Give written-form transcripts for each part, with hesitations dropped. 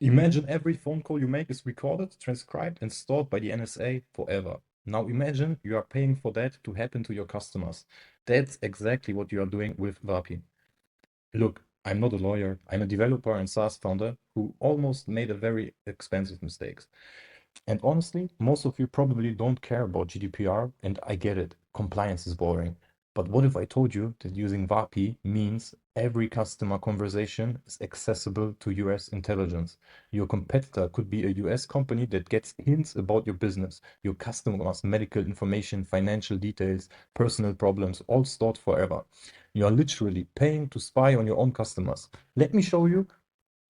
Imagine every phone call you make is recorded, transcribed, and stored by the NSA forever. Now imagine you are paying for that to happen to your customers. That's exactly what you are doing with Vapi. Look, I'm not a lawyer. I'm a developer and SaaS founder who almost made a very expensive mistake. And honestly, most of you probably don't care about GDPR, and I get it. Compliance is boring. But what if I told you that using Vapi means every customer conversation is accessible to US intelligence? Your competitor could be a US company that gets hints about your business, your customers' medical information, financial details, personal problems, all stored forever. You are literally paying to spy on your own customers. Let me show you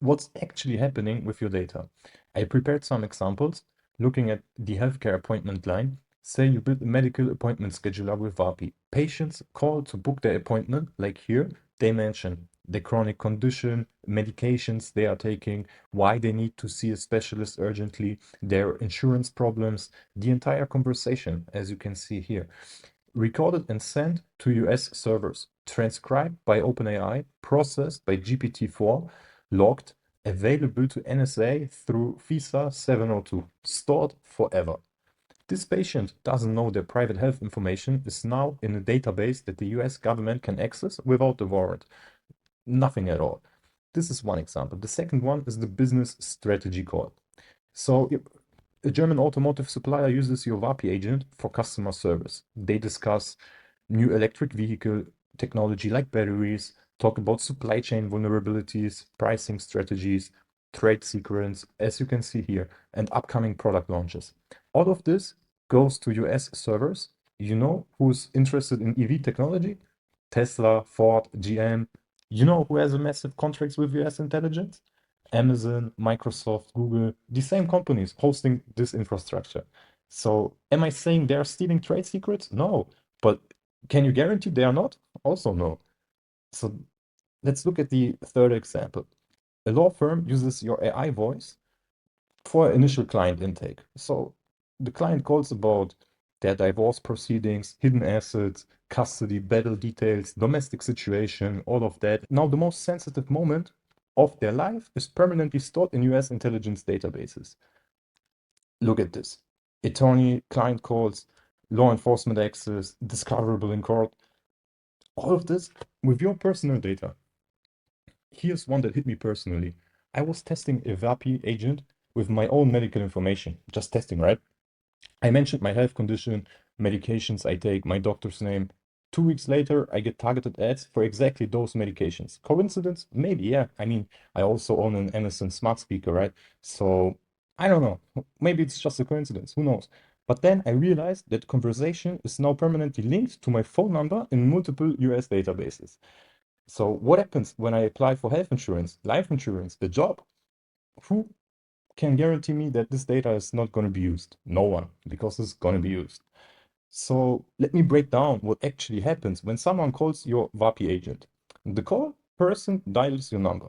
what's actually happening with your data. I prepared some examples looking at the healthcare appointment line. Say you build a medical appointment scheduler with Vapi. Patients call to book their appointment, like here, they mention the chronic condition, medications they are taking, why they need to see a specialist urgently, their insurance problems, the entire conversation, as you can see here. Recorded and sent to US servers, transcribed by OpenAI, processed by GPT-4, logged, available to NSA through FISA 702, stored forever. This patient doesn't know their private health information is now in a database that the US government can access without a warrant. Nothing at all. This is one example. The second one is the business strategy call. So a German automotive supplier uses your Vapi agent for customer service. They discuss new electric vehicle technology like batteries, talk about supply chain vulnerabilities, pricing strategies, trade secrets, as you can see here, and upcoming product launches. All of this goes to US servers. You know who's interested in EV technology? Tesla, Ford, GM. You know who has a massive contracts with US intelligence? Amazon, Microsoft, Google, the same companies hosting this infrastructure. So, am I saying they are stealing trade secrets? No. But can you guarantee they are not? Also, no. So, let's look at the third example. A law firm uses your AI voice for initial client intake. So, the client calls about their divorce proceedings, hidden assets, custody, battle details, domestic situation, all of that. Now, the most sensitive moment of their life is permanently stored in US intelligence databases. Look at this. Attorney, client calls, law enforcement access, discoverable in court. All of this with your personal data. Here's one that hit me personally. I was testing a Vapi agent with my own medical information. Just testing, right? I mentioned my health condition, medications I take, my doctor's name. 2 weeks later, I get targeted ads for exactly those medications. Coincidence? Maybe, yeah. I mean, I also own an Amazon smart speaker, right? So I don't know. Maybe it's just a coincidence. Who knows? But then I realized that conversation is now permanently linked to my phone number in multiple US databases. So what happens when I apply for health insurance, life insurance, the job? Who can guarantee me that this data is not going to be used? No one, because it's going to be used. So let me break down what actually happens when someone calls your Vapi agent. The call person dials your number.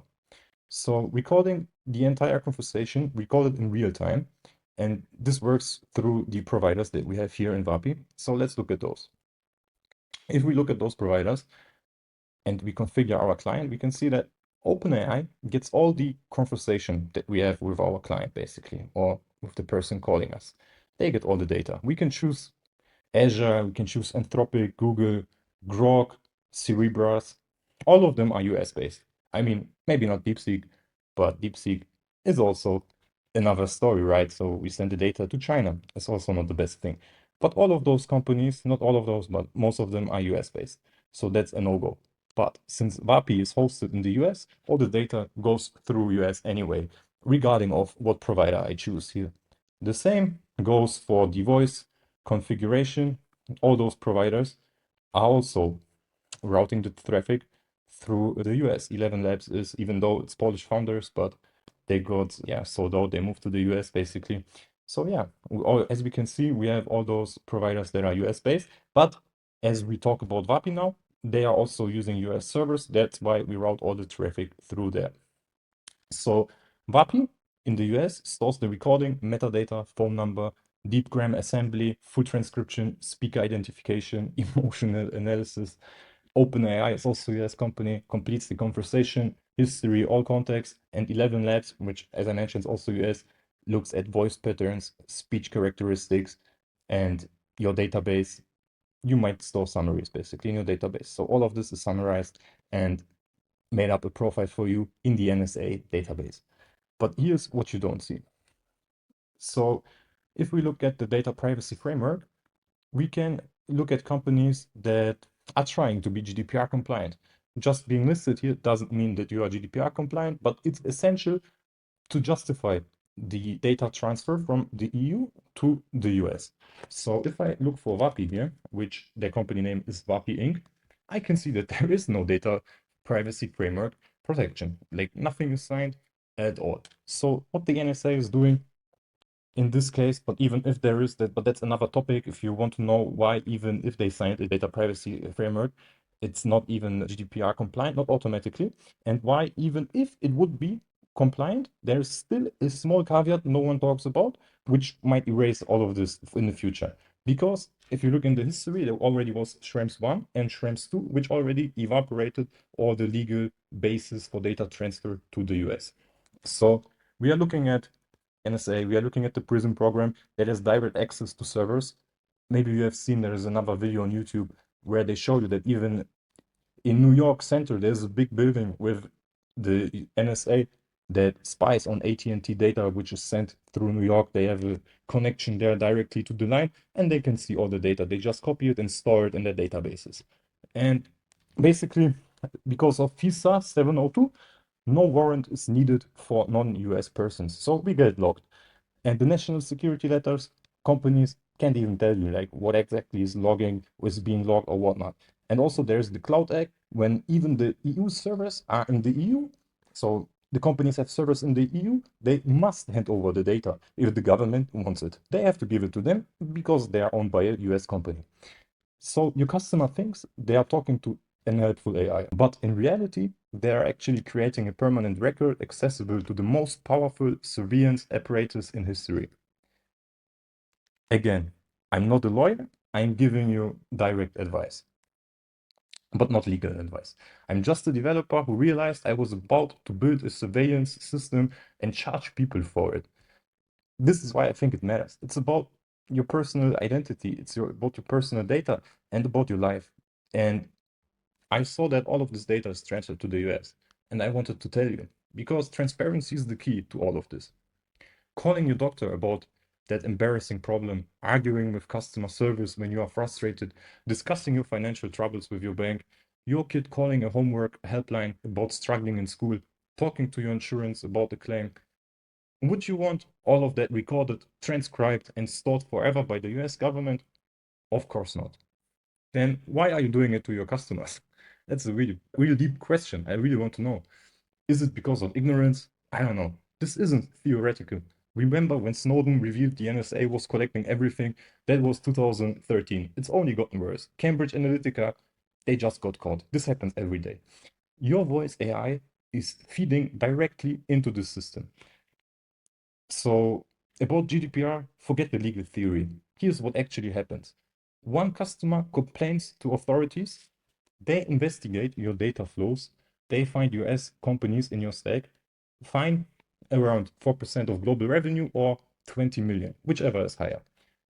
So recording the entire conversation, record it in real time. And this works through the providers that we have here in Vapi. So let's look at those. If we look at those providers and we configure our client, we can see that OpenAI gets all the conversation that we have with our client, basically, or with the person calling us. They get all the data. We can choose Azure, we can choose Anthropic, Google, Grok, Cerebras. All of them are US based. I mean, maybe not DeepSeek, but DeepSeek is also another story, right? So we send the data to China. It's also not the best thing. But all of those companies, not all of those, but most of them are US based. So that's a no-go. But since Vapi is hosted in the US, all the data goes through US anyway, regarding of what provider I choose here. The same goes for the voice configuration. All those providers are also routing the traffic through the US. 11 Labs is, even though it's Polish founders, but they got, yeah, sold out. They moved to the US basically. So yeah, as we can see, we have all those providers that are US based. But as we talk about Vapi now, they are also using US servers. That's why we route all the traffic through there. So Vapi in the US stores the recording, metadata, phone number, deepgram assembly, full transcription, speaker identification, emotional analysis. OpenAI is also a US company, completes the conversation, history, all context, and 11 labs, which, as I mentioned, is also US, looks at voice patterns, speech characteristics, and your database. You might store summaries basically in your database. So all of this is summarized and made up a profile for you in the NSA database. But here's what you don't see. So if we look at the data privacy framework, we can look at companies that are trying to be GDPR compliant. Just being listed here doesn't mean that you are GDPR compliant, but it's essential to justify the data transfer from the EU to the US. So if I look for Vapi here, which their company name is Vapi Inc., I can see that there is no data privacy framework protection. Like nothing is signed at all. So what the NSA is doing in this case, but even if there is that, but that's another topic. If you want to know why, even if they signed a data privacy framework, it's not even GDPR compliant, not automatically. And why, even if it would be compliant, there's still a small caveat no one talks about, which might erase all of this in the future. Because if you look in the history, there already was Schrems 1 and Schrems 2, which already evaporated all the legal basis for data transfer to the US. So we are looking at NSA, we are looking at the PRISM program that has direct access to servers. Maybe you have seen there is another video on YouTube where they show you that even in New York Center, there's a big building with the NSA that spies on AT&T data, which is sent through New York. They have a connection there directly to the line, and they can see all the data. They just copy it and store it in their databases. And basically, because of FISA 702, no warrant is needed for non-US persons. So we get logged. And the national security letters, companies can't even tell you like what exactly is logging, is being logged or whatnot. And also there's the Cloud Act, when even the EU servers are in the EU. So the companies have servers in the EU, they must hand over the data if the government wants it. They have to give it to them because they are owned by a US company. So your customer thinks they are talking to an helpful AI, but in reality, they are actually creating a permanent record accessible to the most powerful surveillance apparatus in history. Again, I'm not a lawyer, I'm giving you direct advice, but not legal advice. I'm just a developer who realized I was about to build a surveillance system and charge people for it. This is why I think it matters. It's about your personal identity, about your personal data and about your life. And I saw that all of this data is transferred to the US, and I wanted to tell you, because transparency is the key to all of this. Calling your doctor about that embarrassing problem, arguing with customer service when you are frustrated, discussing your financial troubles with your bank, your kid calling a homework helpline about struggling in school, talking to your insurance about a claim. Would you want all of that recorded, transcribed, and stored forever by the US government? Of course not. Then why are you doing it to your customers? That's a really, really deep question. I really want to know. Is it because of ignorance? I don't know. This isn't theoretical. Remember when Snowden revealed the NSA was collecting everything? That was 2013. It's only gotten worse. Cambridge Analytica, they just got caught. This happens every day. Your voice AI is feeding directly into the system. So about GDPR, forget the legal theory. Here's what actually happens. One customer complains to authorities, they investigate your data flows, they find US companies in your stack, find around 4% of global revenue or 20 million, whichever is higher.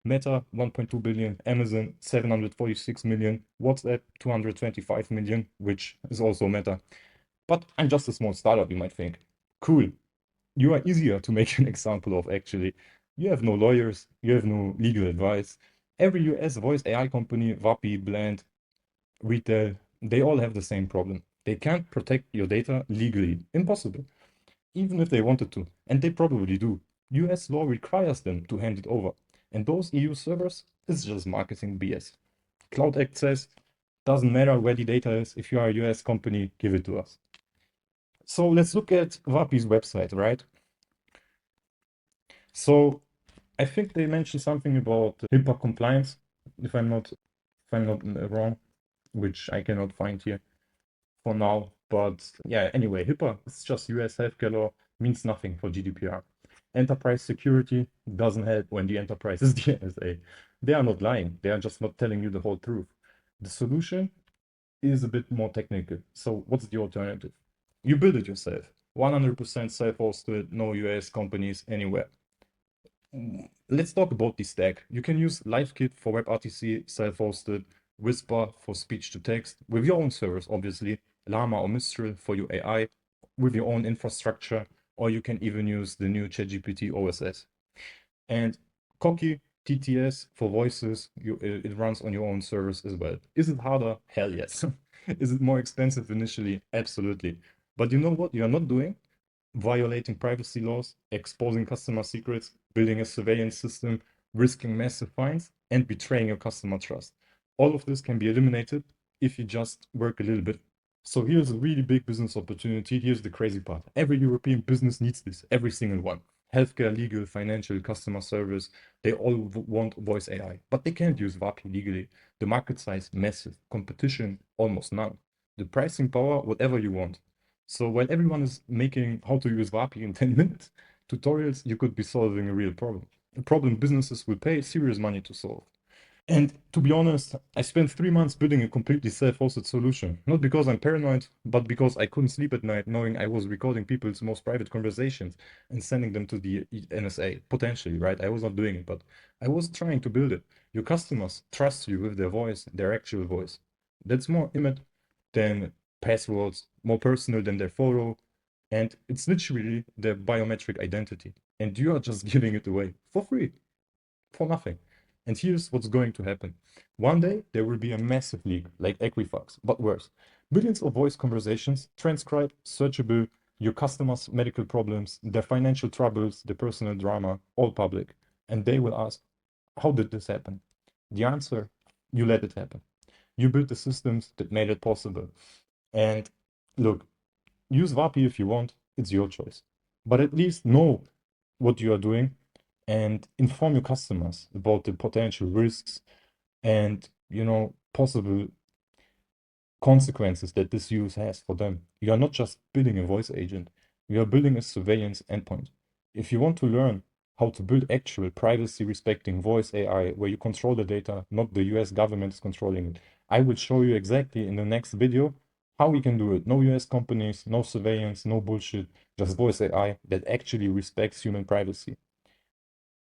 Meta, 1.2 billion, Amazon, 746 million, WhatsApp, 225 million, which is also Meta. But I'm just a small startup, you might think. Cool, you are easier to make an example of actually. You have no lawyers, you have no legal advice. Every US voice AI company, Vapi, Blend, Retail, they all have the same problem. They can't protect your data legally. Impossible. Even if they wanted to. And they probably do. US law requires them to hand it over. And those EU servers is just marketing BS. Cloud Act says, doesn't matter where the data is, if you are a US company, give it to us. So let's look at Vapi's website, right? So I think they mentioned something about HIPAA compliance, if I'm not wrong, which I cannot find here for now. But yeah, anyway, HIPAA is just US healthcare law, means nothing for GDPR. Enterprise security doesn't help when the enterprise is the NSA. They are not lying, they are just not telling you the whole truth. The solution is a bit more technical. So what's the alternative? You build it yourself. 100% self-hosted, no US companies anywhere. Let's talk about the stack. You can use LiveKit for WebRTC, self-hosted, Whisper for speech to text, with your own servers, obviously, Llama or Mistral for your AI, with your own infrastructure, or you can even use the new ChatGPT OSS. And Cocky TTS for voices, it runs on your own servers as well. Is it harder? Hell yes. Is it more expensive initially? Absolutely. But you know what you are not doing? Violating privacy laws, exposing customer secrets, building a surveillance system, risking massive fines, and betraying your customer trust. All of this can be eliminated if you just work a little bit. So here's a really big business opportunity. Here's the crazy part. Every European business needs this, every single one. Healthcare, legal, financial, customer service, they all want voice AI, but they can't use Vapi legally. The market size, massive. Competition, almost none. The pricing power, whatever you want. So while everyone is making how to use Vapi in 10 minutes tutorials, you could be solving a real problem. A problem businesses will pay serious money to solve. And to be honest, I spent 3 months building a completely self-hosted solution. Not because I'm paranoid, but because I couldn't sleep at night knowing I was recording people's most private conversations and sending them to the NSA, potentially, right? I was not doing it, but I was trying to build it. Your customers trust you with their voice, their actual voice. That's more intimate than passwords, more personal than their photo, and it's literally their biometric identity. And you are just giving it away for free, for nothing. And here's what's going to happen. One day, there will be a massive leak, like Equifax, but worse. Billions of voice conversations, transcribed, searchable, your customers' medical problems, their financial troubles, their personal drama, all public. And they will ask, how did this happen? The answer, you let it happen. You built the systems that made it possible. And look, use Vapi if you want, it's your choice. But at least know what you are doing and inform your customers about the potential risks and possible consequences that this use has for them. You are not just building a voice agent, you are building a surveillance endpoint. If you want to learn how to build actual privacy respecting voice AI where you control the data, not the US government is controlling it, I will show you exactly in the next video how we can do it. No US companies, no surveillance, no bullshit, just voice AI that actually respects human privacy.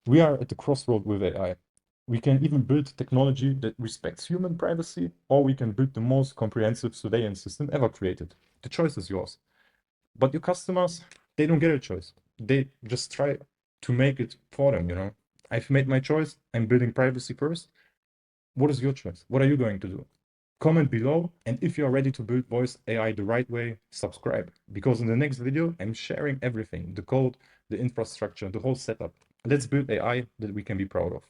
We are at the crossroad with AI. We can even build technology that respects human privacy, or we can build the most comprehensive surveillance system ever created. The choice is yours. But your customers, they don't get a choice. They just try to make it for them. I've made my choice. I'm building privacy first. What is your choice? What are you going to do? Comment below, and if you're ready to build voice AI the right way, subscribe. Because in the next video, I'm sharing everything, the code, the infrastructure, the whole setup. Let's build AI that we can be proud of.